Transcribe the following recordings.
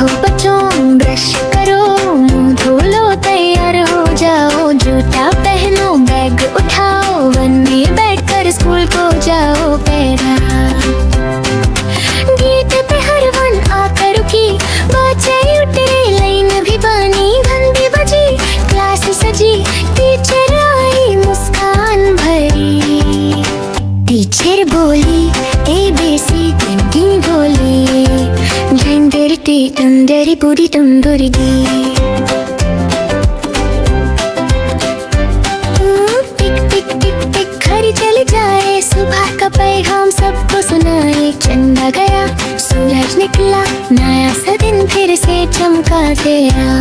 उठो बच्चों, ब्रश करो, मुंह धो लो, तैयार हो जाओ, जूता पहनो, बैग उठाओ, वन में बैठकर स्कूल को जाओ पैरा। गेट पे हर वन आकर रुकी, बच्चे उठे, लाइन भी बनी, घंटी बजी, क्लास सजी, टीचर आई मुस्कान भरी। टीचर बोली ABC टिंटिंग बोली, झंडरी टी टंडरी पूरी टंडरी दी। टिक टिक टिक टिक घर चले जाए, सुबह का पैगाम सबको सुनाए। चंदा गया, सूरज निकला, नया सा दिन फिर से चमका गया।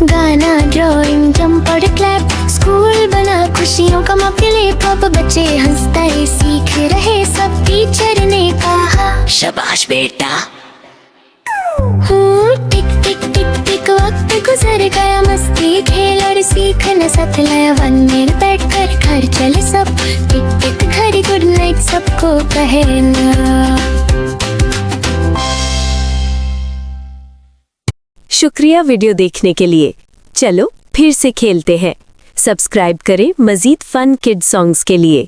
गाना, ड्राइंग, जंप और क्लैप, स्कूल बना खुशियों का मौका। अब बच्चे हंसते सीख रहे, सब टीचर ने कहा शाबाश बेटा। टिक टिक टिक टिक वक्त गुजर गया, मस्ती खेल और सीखना साथ लाया। वन में बैठकर घर चले सब, टिक टिक घड़ी गुड नाइट सबको कहना। शुक्रिया वीडियो देखने के लिए। चलो फिर से खेलते हैं। सब्सक्राइब करें मजीद फन किड सॉन्ग्स के लिए।